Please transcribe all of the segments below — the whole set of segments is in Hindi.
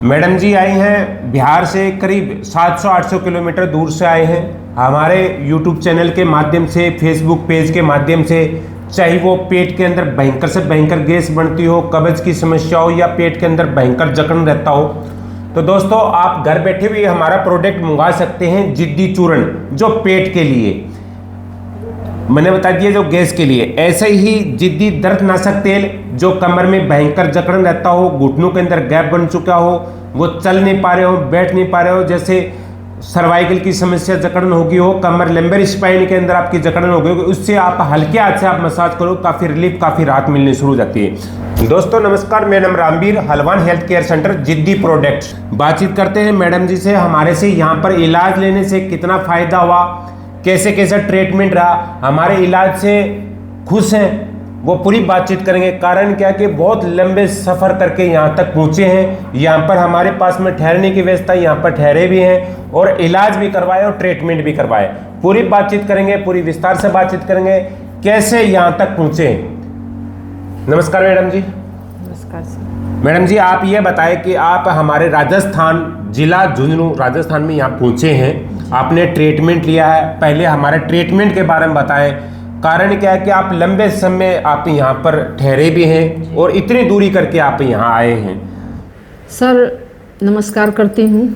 मैडम जी आई हैं बिहार से, करीब 700-800 किलोमीटर दूर से आए हैं हमारे यूट्यूब चैनल के माध्यम से, फेसबुक पेज के माध्यम से। चाहे वो पेट के अंदर भयंकर से भयंकर गैस बनती हो, कब्ज की समस्या हो या पेट के अंदर भयंकर जकड़न रहता हो, तो दोस्तों आप घर बैठे भी हमारा प्रोडक्ट मंगा सकते हैं। जिद्दी चूर्ण, जो पेट के लिए मैंने बता दिया, जो गैस के लिए। ऐसे ही जिद्दी दर्दनाशक तेल, जो कमर में भयंकर जकड़न रहता हो, घुटनों के अंदर गैप बन चुका हो, वो चल नहीं पा रहे हो, बैठ नहीं पा रहे हो, जैसे सर्वाइकल की समस्या जकड़न होगी हो, कमर लंबर स्पाइन के अंदर आपकी जकड़न हो गई, उससे आप हल्के हाथ से आप मसाज करो, काफ़ी रिलीफ, काफ़ी राहत मिलनी शुरू हो जाती है। दोस्तों नमस्कार, मेरा नाम रामवीर, हलवान हेल्थ केयर सेंटर, जिद्दी प्रोडक्ट्स। बातचीत करते हैं मैडम जी से, हमारे से यहाँ पर इलाज लेने से कितना फ़ायदा हुआ, कैसे कैसे ट्रीटमेंट रहा, हमारे इलाज से खुश हैं, वो पूरी बातचीत करेंगे। कारण क्या कि बहुत लंबे सफ़र करके यहाँ तक पहुँचे हैं। यहाँ पर हमारे पास में ठहरने की व्यवस्था, यहाँ पर ठहरे भी हैं और इलाज भी करवाए और ट्रीटमेंट भी करवाए। पूरी बातचीत करेंगे, पूरी विस्तार से बातचीत करेंगे कैसे यहाँ तक पहुँचे। नमस्कार मैडम जी। नमस्कार सर। मैडम जी आप ये बताएं कि आप हमारे राजस्थान, जिला झुंझुनू राजस्थान में यहाँ पहुँचे हैं, आपने ट्रीटमेंट लिया है। पहले हमारे ट्रीटमेंट के बारे में बताएं। कारण क्या है कि आप लंबे समय आप यहाँ पर ठहरे भी हैं और इतनी दूरी करके आप यहाँ आए हैं। सर नमस्कार करती हूँ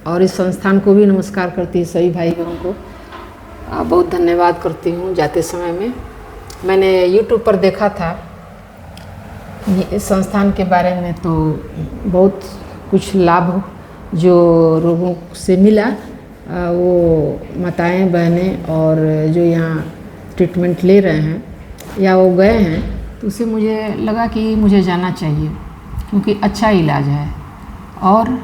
और इस संस्थान को भी नमस्कार करती हूँ, सभी भाई बहनों को बहुत धन्यवाद करती हूँ। जाते समय में मैंने YouTube पर देखा था इस संस्थान के बारे में, तो बहुत कुछ लाभ जो लोगों से मिला, वो माताएं बहनें और जो यहाँ ट्रीटमेंट ले रहे हैं या वो गए हैं, तो उससे मुझे लगा कि मुझे जाना चाहिए, क्योंकि अच्छा इलाज है और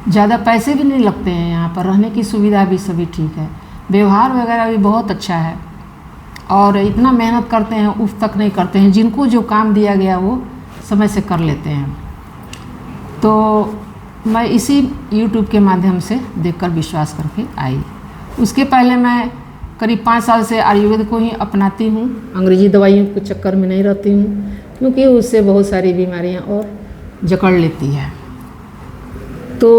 ज़्यादा पैसे भी नहीं लगते हैं। यहाँ पर रहने की सुविधा भी सभी ठीक है, व्यवहार वगैरह भी बहुत अच्छा है और इतना मेहनत करते हैं, उफ तक नहीं करते हैं। जिनको जो काम दिया गया वो समय से कर लेते हैं। तो मैं इसी YouTube के माध्यम से देखकर विश्वास करके आई। उसके पहले मैं करीब 5 साल से आयुर्वेद को ही अपनाती हूँ, अंग्रेजी दवाइयों के चक्कर में नहीं रहती हूँ, क्योंकि उससे बहुत सारी बीमारियाँ और जकड़ लेती है। तो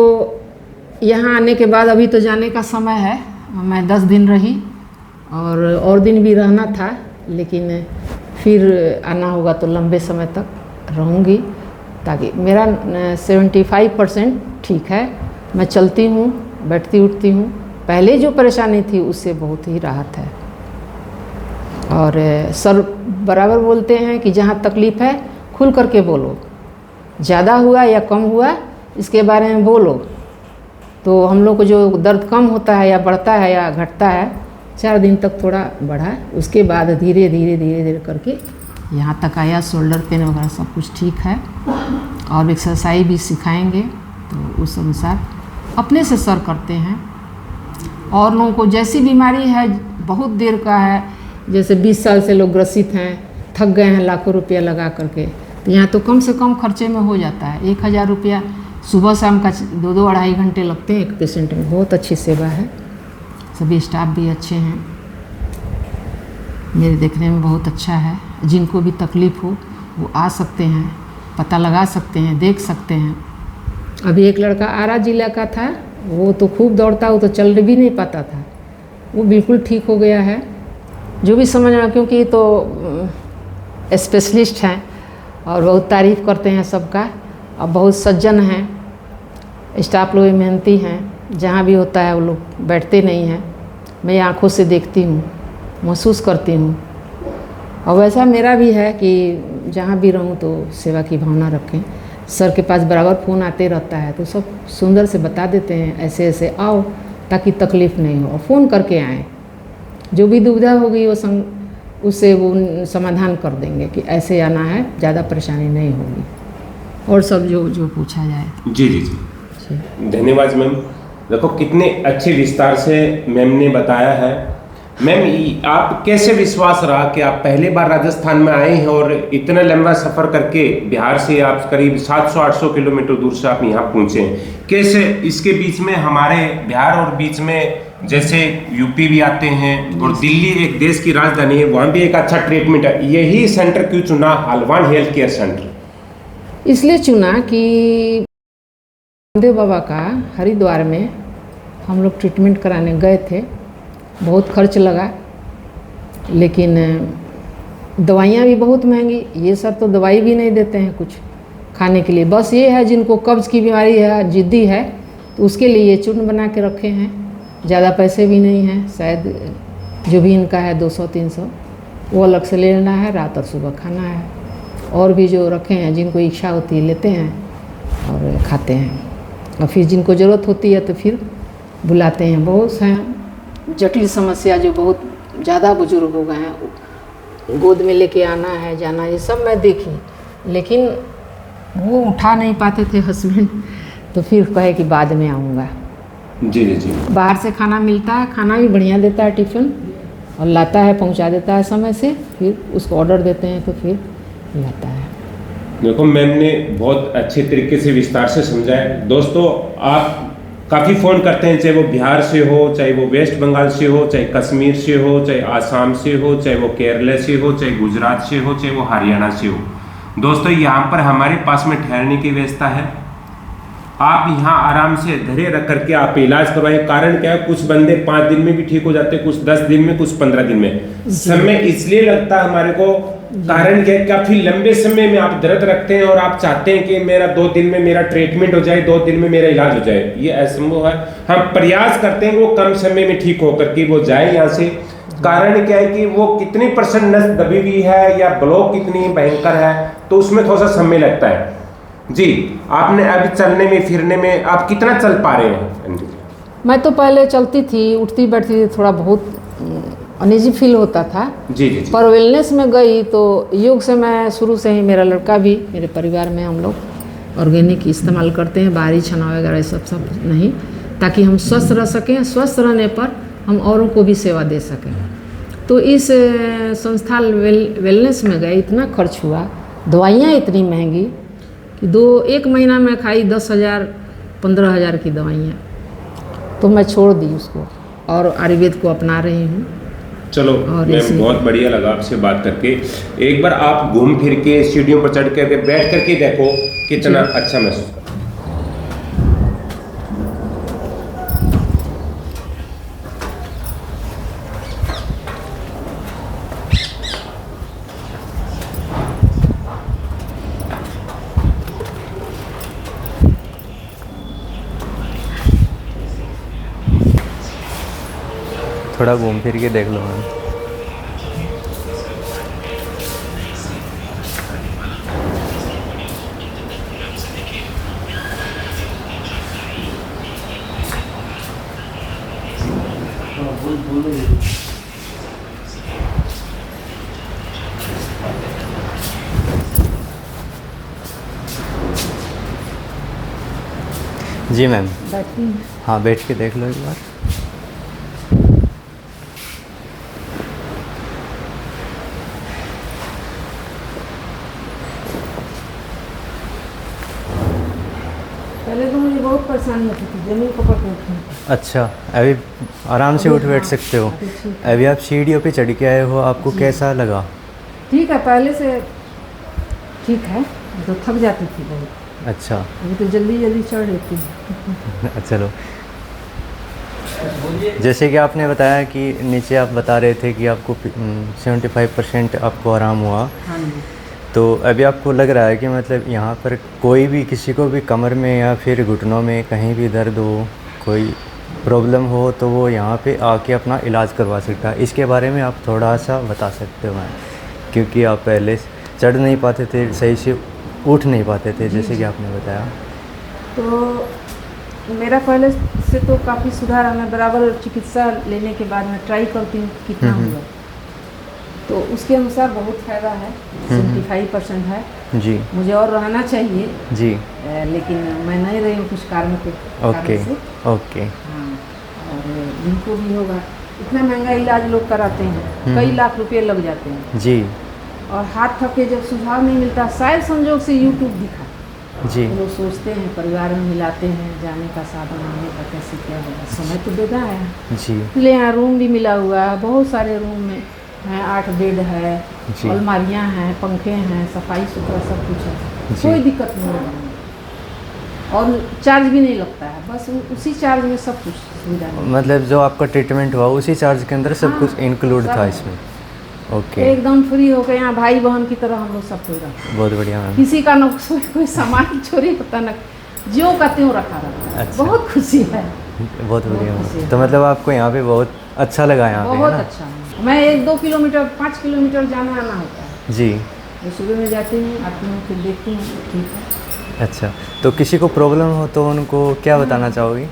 यहाँ आने के बाद अभी तो जाने का समय है, मैं 10 दिन रही और दिन भी रहना था, लेकिन फिर आना होगा तो लंबे समय तक रहूँगी, ताकि मेरा 75% ठीक है। मैं चलती हूँ, बैठती उठती हूँ। पहले जो परेशानी थी उससे बहुत ही राहत है। और सर बराबर बोलते हैं कि जहाँ तकलीफ़ है खुल करके बोलो, ज़्यादा हुआ या कम हुआ इसके बारे में बोलो, तो हम लोग को जो दर्द कम होता है या बढ़ता है या घटता है, 4 दिन तक थोड़ा बढ़ा, उसके बाद धीरे धीरे करके यहाँ तक आया। शोल्डर पेन वगैरह सब कुछ ठीक है और एक्सरसाइज भी सिखाएंगे, तो उस अनुसार अपने से सर करते हैं। और लोगों को जैसी बीमारी है, बहुत देर का है, जैसे 20 साल से लोग ग्रसित हैं, थक गए हैं लाखों रुपया लगा करके, तो यहाँ तो कम से कम खर्चे में हो जाता है। 1000 रुपया सुबह शाम का 2-2 अढ़ाई घंटे लगते हैं एक पेशेंट में। बहुत अच्छी सेवा है, सभी स्टाफ भी अच्छे हैं, मेरे देखने में बहुत अच्छा है। जिनको भी तकलीफ़ हो वो आ सकते हैं, पता लगा सकते हैं, देख सकते हैं। अभी एक लड़का आरा जिला का था, वो तो खूब दौड़ता, वो तो चल भी नहीं पाता था, वो बिल्कुल ठीक हो गया है। जो भी समझ में, क्योंकि तो स्पेशलिस्ट हैं और बहुत तारीफ़ करते हैं सबका, और बहुत सज्जन हैं। स्टाफ लोग मेहनती हैं, जहाँ भी होता है वो लोग बैठते नहीं हैं। मैं आँखों से देखती हूँ, महसूस करती हूँ। और वैसा मेरा भी है कि जहाँ भी रहूँ तो सेवा की भावना रखें। सर के पास बराबर फ़ोन आते रहता है, तो सब सुंदर से बता देते हैं, ऐसे ऐसे आओ ताकि तकलीफ़ नहीं हो, और फ़ोन करके आएँ। जो भी दुविधा होगी वो उससे वो समाधान कर देंगे कि ऐसे आना है, ज़्यादा परेशानी नहीं होगी। और सब जो पूछा जाए। जी जी जी, धन्यवाद मैम। देखो कितने अच्छे विस्तार से मैम ने बताया है। मैम आप कैसे विश्वास रहा कि आप पहली बार राजस्थान में आए हैं और इतना लंबा सफ़र करके बिहार से आप करीब 700-800 किलोमीटर दूर से आप यहाँ पहुँचे हैं? कैसे इसके बीच में हमारे बिहार और बीच में जैसे यूपी भी आते हैं और दिल्ली एक देश की राजधानी है, वहाँ भी एक अच्छा ट्रीटमेंट है, यही सेंटर क्यों चुना, हलवान हेल्थ केयर सेंटर? इसलिए चुना कि रामदेव बाबा का हरिद्वार में हम लोग ट्रीटमेंट कराने गए थे। बहुत खर्च लगा, लेकिन दवाइयाँ भी बहुत महंगी। ये सब तो दवाई भी नहीं देते हैं कुछ खाने के लिए। बस ये है जिनको कब्ज़ की बीमारी है, जिद्दी है, तो उसके लिए ये चूर्ण बना के रखे हैं। ज़्यादा पैसे भी नहीं हैं, शायद जो भी इनका है 200-300 वो अलग से ले लेना है, रात और सुबह खाना है। और भी जो रखे हैं जिनको इच्छा होती है लेते हैं और खाते हैं, और फिर जिनको ज़रूरत होती है तो फिर बुलाते हैं। बहुत हैं जटिल समस्या, जो बहुत ज़्यादा बुजुर्ग हो गए हैं, गोद में लेके आना है, जाना, ये सब मैं देखी, लेकिन वो उठा नहीं पाते थे हस्बैंड, तो फिर कहे कि बाद में आऊँगा। जी जी जी। बाहर से खाना मिलता है, खाना भी बढ़िया देता है, टिफ़िन और लाता है, पहुंचा देता है समय से, फिर उसको ऑर्डर देते हैं तो फिर लाता है। देखो मैम ने बहुत अच्छे तरीके से विस्तार से समझाया। दोस्तों आप काफ़ी फ़ोन करते हैं, चाहे वो बिहार से हो, चाहे वो वेस्ट बंगाल से हो, चाहे कश्मीर से हो, चाहे आसाम से हो, चाहे वो केरला से हो, चाहे गुजरात से हो, चाहे वो हरियाणा से हो। दोस्तों यहाँ पर हमारे पास में ठहरने की व्यवस्था है। आप यहाँ आराम से धैर्य रख करके आप इलाज करवाएं। कारण क्या है, कुछ बंदे 5 दिन में भी ठीक हो जाते हैं, कुछ 10 दिन में, कुछ 15 दिन में। समय इसलिए लगता है हमारे को, कारण क्या है, काफी लंबे समय में आप दर्द रखते हैं और आप चाहते हैं कि मेरा 2 दिन में मेरा ट्रीटमेंट हो जाए, 2 दिन में मेरा इलाज हो जाए। ये असंभव है। हम प्रयास करते हैं वो कम समय में ठीक होकर के वो जाए यहाँ से। कारण क्या है कि वो कितनी % नस दबी हुई है या ब्लॉक कितनी भयंकर है, तो उसमें थोड़ा सा समय लगता है। जी, आपने अभी चलने में फिरने में आप कितना चल पा रहे हैं? मैं तो पहले चलती थी, उठती बैठती थी, थोड़ा बहुत अनईजी फील होता था। जी जी जी। पर वेलनेस में गई तो योग से मैं शुरू से ही, मेरा लड़का भी, मेरे परिवार में हम लोग ऑर्गेनिक इस्तेमाल करते हैं, बाहरी छना वगैरह सब नहीं, ताकि हम स्वस्थ रह सकें। स्वस्थ रहने पर हम औरों को भी सेवा दे सकें। तो इस संस्था वेलनेस में गए, इतना खर्च हुआ, दवाइयाँ इतनी महंगी कि 1 महीना में खाई 10,000 15,000 की दवाइयाँ, तो मैं छोड़ दी उसको और आयुर्वेद को अपना रही हूँ। चलो मैम, बहुत बढ़िया लगा आपसे बात करके। एक बार आप घूम फिर के सीढ़ियों पर चढ़ करके बैठ करके देखो, कितना अच्छा महसूस करते। थोड़ा घूम फिर के देख लो मैम। जी मैम, हाँ बैठ के देख लो एक बार। पहले तो मुझे बहुत परेशानी होती थी, जमीन पकड़ के उठने की। अच्छा, अभी आराम से उठ बैठ सकते हो। अभी आप सीढ़ियों पे चढ़ के आए हो, आपको कैसा लगा? ठीक है, पहले से ठीक है, तो थक जाती थी बहुत। अच्छा, अभी तो जल्दी जल्दी चढ़ लेती हूँ। चलो। जैसे कि आपने बताया कि नीचे आप बता रहे थे कि आपको 75% आपको आराम हुआ। हाँ जी। तो अभी आपको लग रहा है कि मतलब यहाँ पर कोई भी, किसी को भी कमर में या फिर घुटनों में कहीं भी दर्द हो, कोई प्रॉब्लम हो, तो वो यहाँ पे आके अपना इलाज करवा सकता है। इसके बारे में आप थोड़ा सा बता सकते हो मैम, क्योंकि आप पहले चढ़ नहीं पाते थे, सही से उठ नहीं पाते थे, जैसे कि आपने बताया। तो मेरा पहले से तो काफ़ी सुधार है। मैं बराबर चिकित्सा लेने के बाद मैं ट्राई करती हूँ कितना हुआ, तो उसके अनुसार बहुत फ़ायदा है। 75% है जी। मुझे और रहना चाहिए जी, लेकिन मैं नहीं रही हूँ कुछ कारण के ओके कारण से। ओके। हाँ, और जिनको भी होगा, इतना महंगा इलाज लोग कराते हैं, कई लाख रुपए लग जाते हैं जी। और हाथ थके जब सुझाव नहीं मिलता, शायद संजोग से यूट्यूब दिखा, जी। तो लोग सोचते हैं, परिवार में मिलाते हैं, जाने का साधन आने का कैसे क्या होगा, समय तो देगा है जी। इसलिए यहाँ रूम भी मिला हुआ है, बहुत सारे रूम में हैं, 8 बेड है, अलमारियाँ हैं, पंखे हैं, सफाई सुथरा सब कुछ है, कोई दिक्कत नहीं है। और चार्ज भी नहीं लगता है, बस उसी चार्ज में सब कुछ सुविधा है। मतलब जो आपका ट्रीटमेंट हुआ उसी चार्ज के अंदर सब हाँ, कुछ इंक्लूड सब था है। इसमें। ओके, एकदम फ्री हो गए, यहाँ भाई बहन की तरह हम लोग सब कोई रहते हैं। बहुत बढ़िया मैम। किसी का नुकसान कोई सामान चोरी होता न, ज्यों का त्यों रखा रहता है। अच्छा। बहुत खुशी है, बहुत बढ़िया खुशी मैम। है। तो मतलब आपको यहाँ पे बहुत अच्छा लगा यहाँ पे, है बहुत ना? अच्छा है। मैं 1-2 किलोमीटर 5 किलोमीटर जाना आना होता है। जी, मैं सुबह में जाती हूँ, आती हूँ, फिर देखती हूँ, ठीक है। अच्छा। तो किसी को प्रॉब्लम हो तो उनको क्या बताना चाहोगी?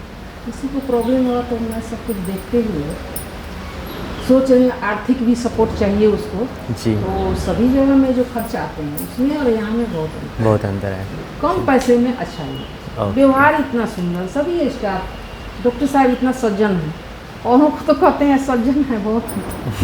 किसी को प्रॉब्लम हुआ तो मैं सब कुछ देखते हुए सोच रही हूँ, आर्थिक भी सपोर्ट चाहिए उसको, जी, तो सभी जगह में जो खर्च आते हैं उसमें और यहाँ में बहुत अंतर है। कम पैसे में अच्छा है। ओके। व्यवहार इतना सुंदर, सभी स्टाफ, डॉक्टर साहब इतना सज्जन है। औरों को तो कहते हैं सज्जन है बहुत,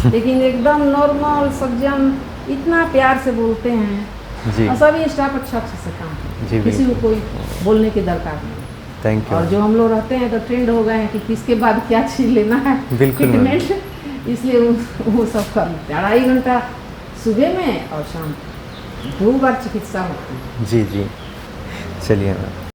लेकिन एकदम नॉर्मल सज्जन, इतना प्यार से बोलते हैं। जी, और सभी स्टाफ अच्छा से काम करते जी, हैं, किसी को कोई बोलने की दरकार नहीं। Thank you. और जो हम लोग रहते हैं तो ट्रेंड हो गए हैं कि किसके बाद क्या चीज़ लेना है, बिल्कुल मैम। ट्रीटमेंट, इसलिए वो सब कर लेते हैं। 2.5 घंटा सुबह में और शाम 2 बार चिकित्सा होती है। जी, जी, चलिए मैम।